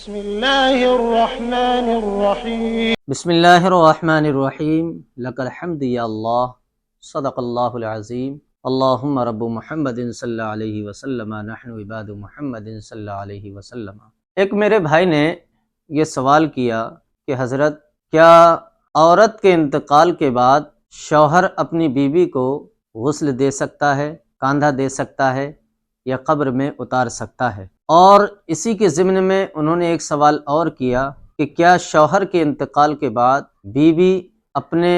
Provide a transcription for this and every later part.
بسم اللہ الرحمن الرحیم بسم اللہ الرحمن الرحیم لک الحمد یا اللہ صدق اللہ العظیم اللہم رب محمد صلی اللہ علیہ وسلم نحن عباد محمد صلی اللہ علیہ وسلم۔ ایک میرے بھائی نے یہ سوال کیا کہ حضرت کیا عورت کے انتقال کے بعد شوہر اپنی بیوی کو غسل دے سکتا ہے، کاندھا دے سکتا ہے یا قبر میں اتار سکتا ہے؟ اور اسی کے ضمن میں انہوں نے ایک سوال اور کیا کہ کیا شوہر کے انتقال کے بعد بیوی اپنے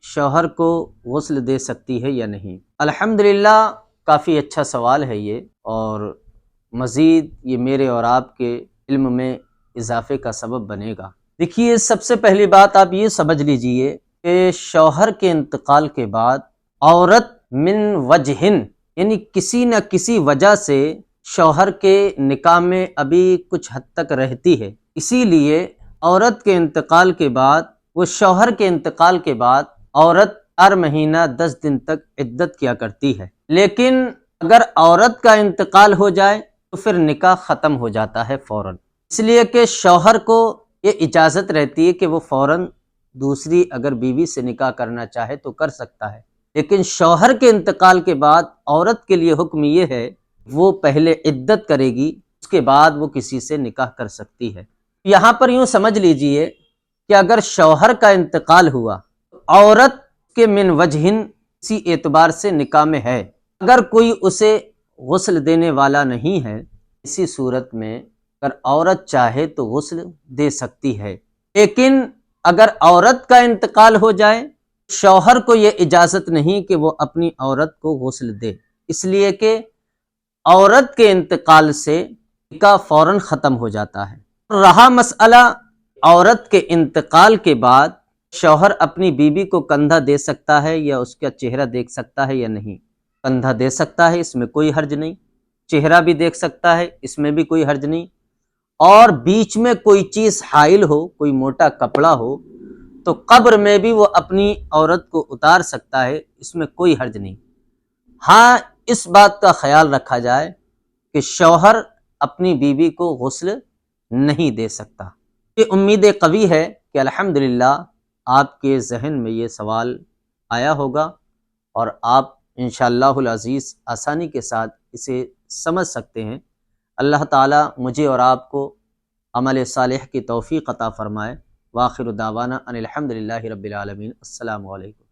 شوہر کو غسل دے سکتی ہے یا نہیں؟ الحمدللہ کافی اچھا سوال ہے یہ، اور مزید یہ میرے اور آپ کے علم میں اضافے کا سبب بنے گا۔ دیکھیے، سب سے پہلی بات آپ یہ سمجھ لیجئے کہ شوہر کے انتقال کے بعد عورت من وجہن، یعنی کسی نہ کسی وجہ سے شوہر کے نکاح میں ابھی کچھ حد تک رہتی ہے، اسی لیے عورت کے انتقال کے بعد شوہر کے انتقال کے بعد عورت 4 مہینہ 10 دن تک عدت کیا کرتی ہے۔ لیکن اگر عورت کا انتقال ہو جائے تو پھر نکاح ختم ہو جاتا ہے فوراً، اس لیے کہ شوہر کو یہ اجازت رہتی ہے کہ وہ فوراً دوسری اگر بیوی سے نکاح کرنا چاہے تو کر سکتا ہے۔ لیکن شوہر کے انتقال کے بعد عورت کے لیے حکم یہ ہے وہ پہلے عدت کرے گی، اس کے بعد وہ کسی سے نکاح کر سکتی ہے۔ یہاں پر یوں سمجھ لیجئے کہ اگر شوہر کا انتقال ہوا، عورت کے من وجہن کسی اعتبار سے نکاح میں ہے، اگر کوئی اسے غسل دینے والا نہیں ہے، اسی صورت میں اگر عورت چاہے تو غسل دے سکتی ہے۔ لیکن اگر عورت کا انتقال ہو جائے، شوہر کو یہ اجازت نہیں کہ وہ اپنی عورت کو غسل دے، اس لیے کہ عورت کے انتقال سے نکاح فوراً ختم ہو جاتا ہے۔ رہا مسئلہ عورت کے انتقال کے بعد شوہر اپنی بیوی کو کندھا دے سکتا ہے یا اس کا چہرہ دیکھ سکتا ہے یا نہیں؟ کندھا دے سکتا ہے، اس میں کوئی حرج نہیں، چہرہ بھی دیکھ سکتا ہے، اس میں بھی کوئی حرج نہیں، اور بیچ میں کوئی چیز حائل ہو، کوئی موٹا کپڑا ہو تو قبر میں بھی وہ اپنی عورت کو اتار سکتا ہے، اس میں کوئی حرج نہیں۔ ہاں، اس بات کا خیال رکھا جائے کہ شوہر اپنی بیوی کو غسل نہیں دے سکتا۔ یہ امید قوی ہے کہ الحمدللہ آپ کے ذہن میں یہ سوال آیا ہوگا اور آپ انشاءاللہ العزیز آسانی کے ساتھ اسے سمجھ سکتے ہیں۔ اللہ تعالی مجھے اور آپ کو عمل صالح کی توفیق عطا فرمائے۔ وآخر دعوانا ان الحمدللہ رب العالمین۔ السلام علیکم۔